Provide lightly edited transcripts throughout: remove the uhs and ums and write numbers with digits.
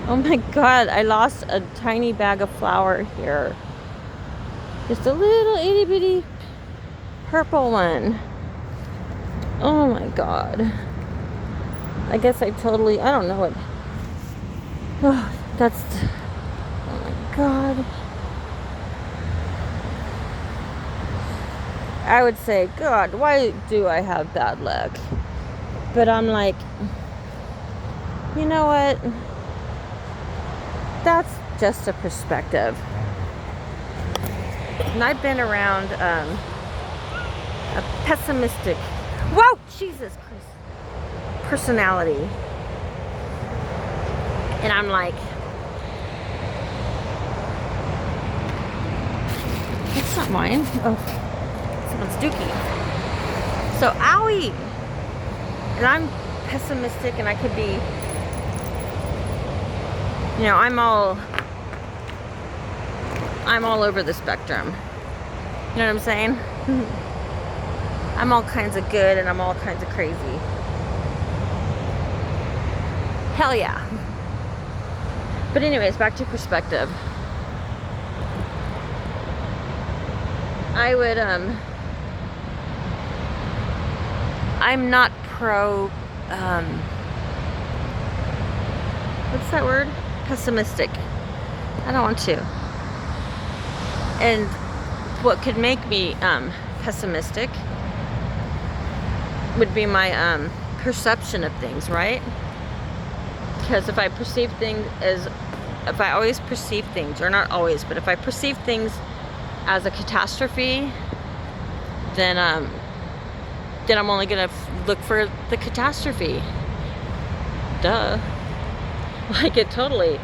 Oh my god, I lost a tiny bag of flour here. Just a little itty bitty purple one. Oh my god. I guess I don't know what. Oh, oh my god. I would say, God, why do I have bad luck? But I'm like, you know what? That's just a perspective. And I've been around a pessimistic, whoa, Jesus Christ, personality. And I'm like, it's not mine. Oh, someone's dookie. So, owie. And I'm pessimistic, and I could be, you know, I'm all over the spectrum. You know what I'm saying? I'm all kinds of good, and I'm all kinds of crazy. Hell yeah. But anyways, back to perspective. I would, I'm not pro, what's that word? Pessimistic. I don't want to. And what could make me, pessimistic would be my, perception of things, right? Because if I always perceive things, or not always, but if I perceive things as a catastrophe, then I'm only gonna look for the catastrophe. Duh. Like it totally.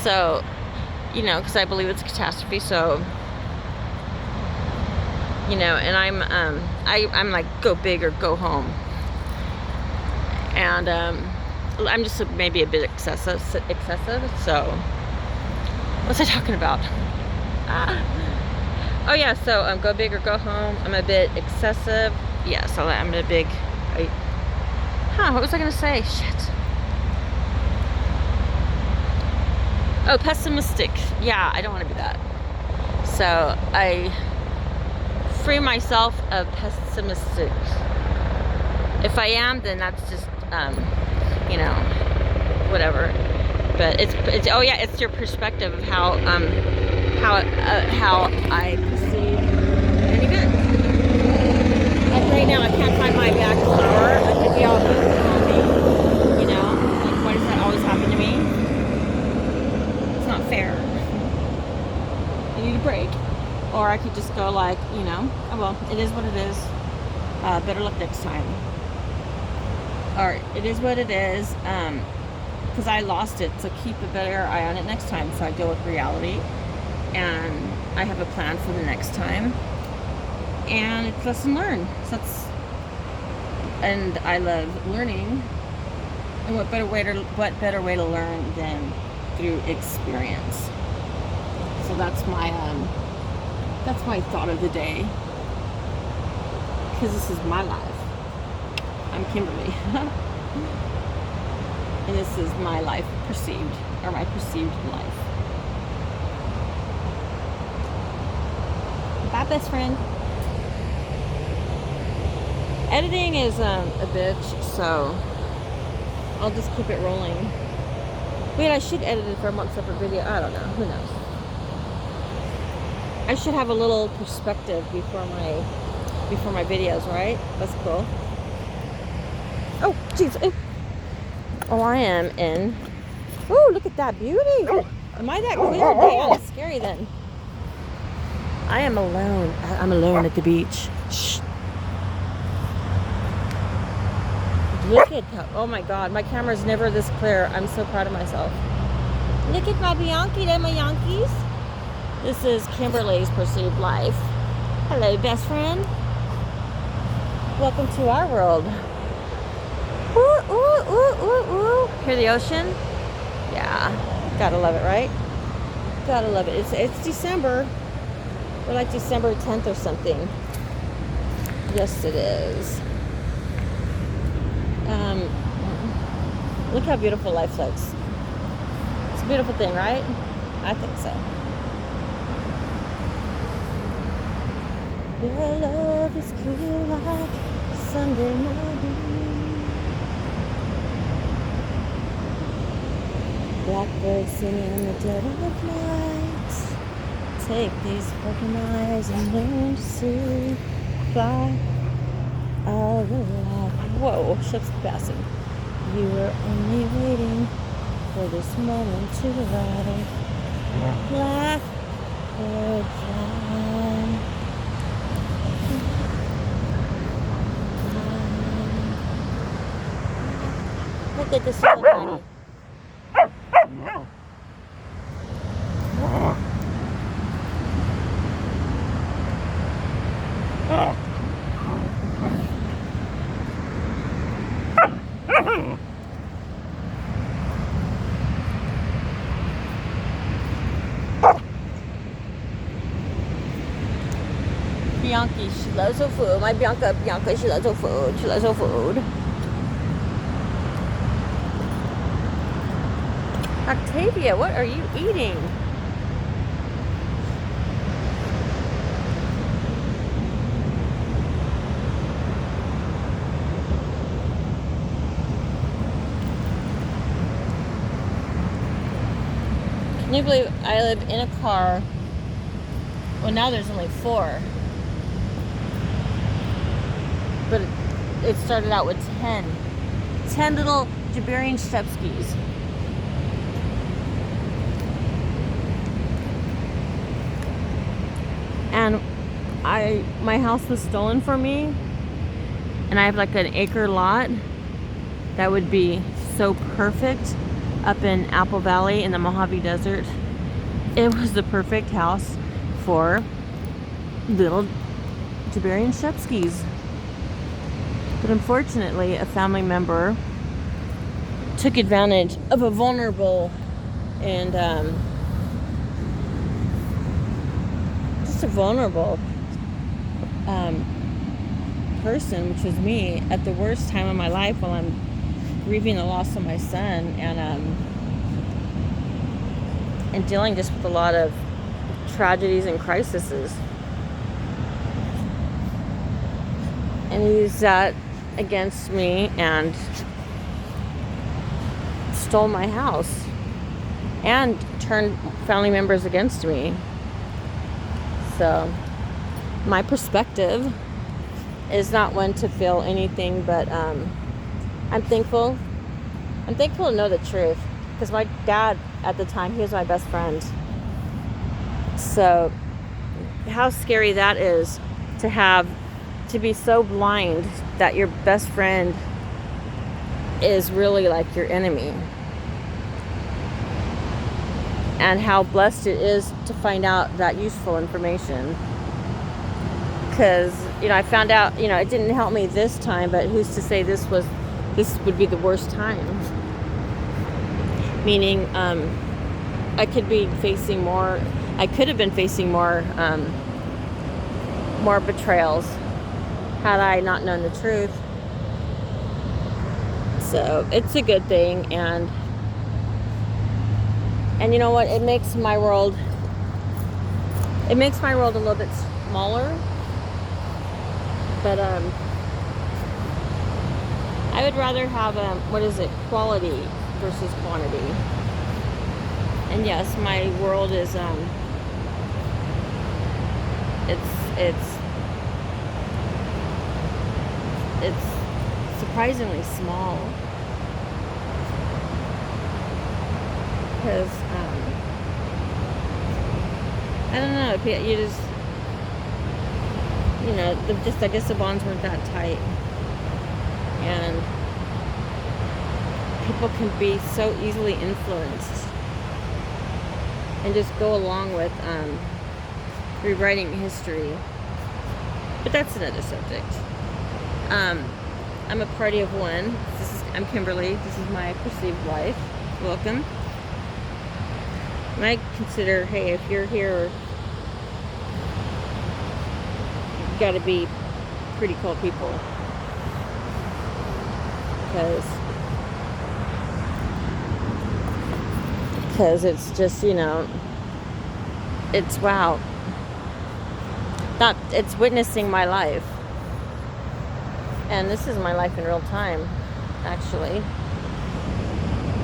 So, you know, because I believe it's a catastrophe, so, you know, and I'm like, go big or go home. And I'm just maybe a bit excessive. So, what's I talking about? Oh yeah, so go big or go home. I'm a bit excessive. Yeah, so I'm a big. What was I gonna say? Shit. Oh, pessimistic. Yeah, I don't want to be that. So I free myself of pessimistic. If I am, then that's just you know, whatever. But it's oh yeah, it's your perspective of how I perceive an event. Like right now, I can't find my bag of flour. I could be all happy, you know. Like, why does that always happen to me? It's not fair. I need a break. Or I could just go like, you know, oh well, it is what it is. Better luck next time. Or it is what it is. Because I lost it, so keep a better eye on it next time. So I deal with reality, and I have a plan for the next time, and it's lesson learned. So and I love learning, and what better way to learn than through experience? So that's my thought of the day, because this is my life. I'm Kimberly. And this is my life perceived, or my perceived life. Bye, best friend. Editing is a bitch, so I'll just keep it rolling. Wait, I should edit it for a separate video. I don't know. Who knows? I should have a little perspective before my videos, right? That's cool. Oh, jeez. Oh, I am in. Oh, look at that beauty. Am I that clear? Damn, it's scary then. I am alone. I'm alone at the beach. Shh. Look at that. Oh my God, my camera's never this clear. I'm so proud of myself. Look at my Bianchi. They're my Yankees. This is Kimberly's Perceived Life. Hello, best friend. Welcome to our world. Ooh, ooh, ooh, ooh, ooh. Hear the ocean? Yeah. Gotta love it, right? Gotta love it. It's December. We're like December 10th or something. Yes, it is. Look how beautiful life looks. It's a beautiful thing, right? I think so. Your love is cool like Sunday morning. Blackbird singing in the dead of night. Take these fucking eyes and learn to see. Fly out of life. Whoa, Shepsky passing. You were only waiting for this moment to arrive. Blackbird fly. Look at this little tiny. Bianchi, she loves her food. My Bianca, she loves her food. She loves her food. Octavia, what are you eating? Can you believe I live in a car? Well, now there's only 4. But it started out with 10. 10 little Gerberian Shepskys. And my house was stolen from me. And I have like an acre lot that would be so perfect up in Apple Valley in the Mojave Desert. It was the perfect house for little Gerberian Shepskys. But unfortunately, a family member took advantage of a vulnerable and just a vulnerable person, which was me, at the worst time of my life while I'm grieving the loss of my son and dealing just with a lot of tragedies and crises. And he used that against me and stole my house and turned family members against me. So my perspective is not one to feel anything but I'm thankful to know the truth, because my dad at the time, he was my best friend. So how scary that is, to be so blind that your best friend is really like your enemy. And how blessed it is to find out that useful information. Because, I found out, it didn't help me this time, but who's to say this would be the worst time? Meaning, I could have been facing more betrayals had I not known the truth. So it's a good thing, and you know what? It makes my world a little bit smaller. But I would rather have quality versus quantity. And yes, my world is it's surprisingly small, because I don't know, you just I guess the bonds weren't that tight, and people can be so easily influenced and just go along with rewriting history. But that's another subject. I'm a party of one. I'm Kimberly. This is my perceived life. Welcome. And I consider, hey, if you're here, you've got to be pretty cool people. Because because it's just, you know, it's wow. It's witnessing my life. And this is my life in real time, actually.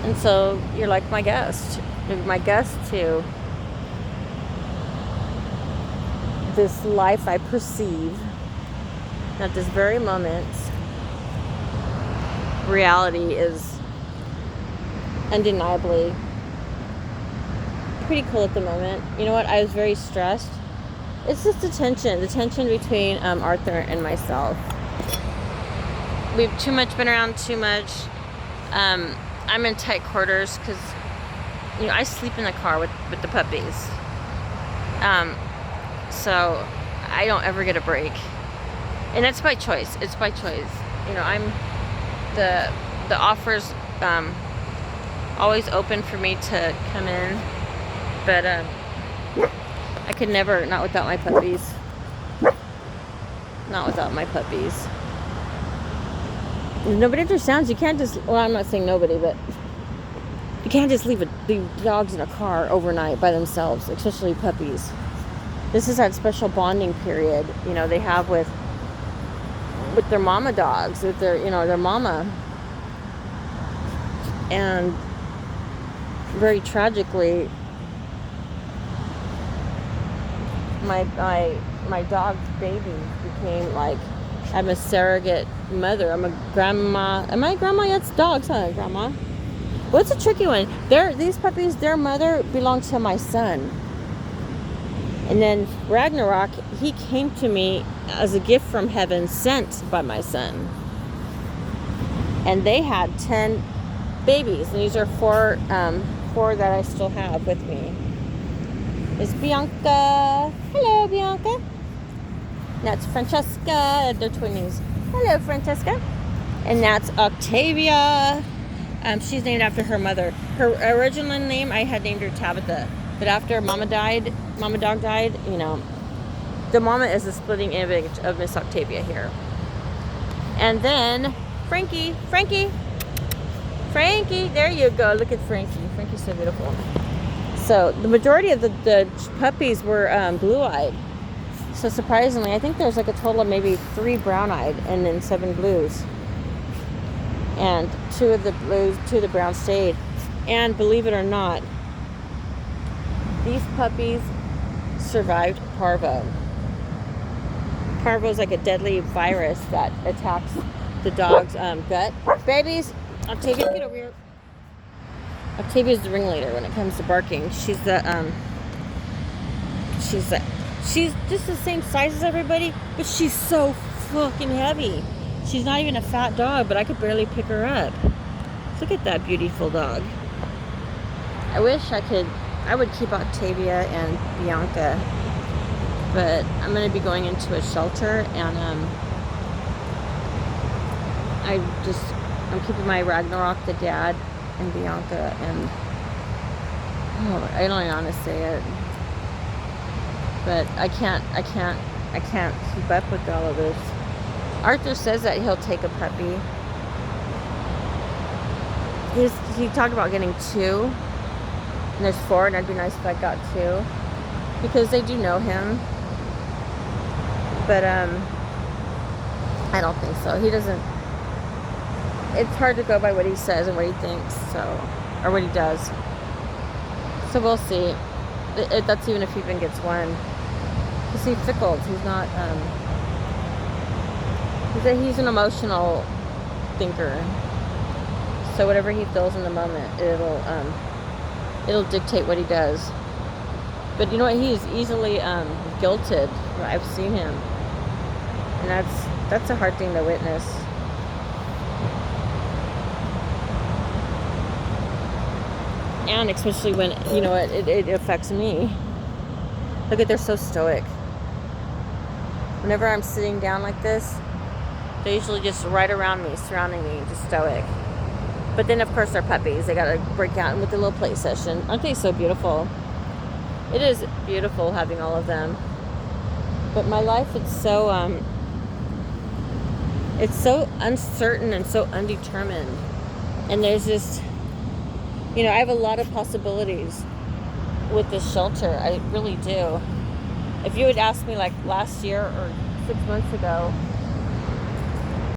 And so you're like my guest. You're my guest to this life I perceive. At this very moment, reality is undeniably pretty cool at the moment. You know what? I was very stressed. It's just the tension between Arthur and myself. We've been around too much. I'm in tight quarters because, you know, I sleep in the car with the puppies. So I don't ever get a break. And that's by choice. It's by choice. You know, I'm the offers always open for me to come in, but I could never, not without my puppies. Not without my puppies. Nobody understands. You can't just, well, I'm not saying nobody, but you can't just leave dogs in a car overnight by themselves, especially puppies. This is that special bonding period, you know, they have with their mama dogs, with their, you know, their mama. And very tragically, my dog's baby became like, I'm a surrogate mother. I'm a grandma. Am I a grandma? Yeah, it's dogs, huh, grandma? Well, it's a tricky one. These puppies, their mother belonged to my son. And then RAGNAROK, he came to me as a gift from heaven sent by my son. And they had 10 babies. And these are four that I still have with me. There's Bianca. Hello, Bianca. That's Francesca. They're twinnies. Hello, Francesca. And that's Octavia. She's named after her mother. Her original name, I had named her Tabitha. But after Mama Dog died, you know, the mama is the splitting image of Miss Octavia here. And then Frankie, there you go. Look at Frankie. Frankie's so beautiful. So the majority of the puppies were blue-eyed. So surprisingly, I think there's like a total of maybe 3 brown-eyed and then 7 blues. And 2 of the browns stayed. And believe it or not, these puppies survived parvo. Parvo is like a deadly virus that attacks the dog's gut. Babies, Octavia, get over here. Octavia's the ringleader when it comes to barking. She's just the same size as everybody, but she's so fucking heavy. She's not even a fat dog, but I could barely pick her up. Look at that beautiful dog. I wish I would keep Octavia and Bianca, but I'm going to be going into a shelter, and I'm keeping my RAGNAROK, the dad, and Bianca, and I don't even want to say it, but I can't keep up with all of this. Arthur says that he'll take a puppy. He talked about getting 2, and there's 4, and it'd be nice if I got 2, because they do know him, but I don't think so. He doesn't. It's hard to go by what he says and what he thinks, or what he does. So we'll see. That's even if he even gets 1. Because he's fickle. He's not. He's an emotional thinker. So whatever he feels in the moment, it'll dictate what he does. But you know what? He is easily guilted. I've seen him, and that's a hard thing to witness. And especially when, you know, it affects me. Look at, they're so stoic. Whenever I'm sitting down like this, they're usually just right around me, surrounding me, just stoic. But then, of course, they're puppies. They gotta break out with a little play session. Aren't they so beautiful? It is beautiful having all of them. But my life, it's so uncertain and so undetermined. And there's just, You know, I have a lot of possibilities with this shelter. I really do. If you had asked me like last year or 6 months ago,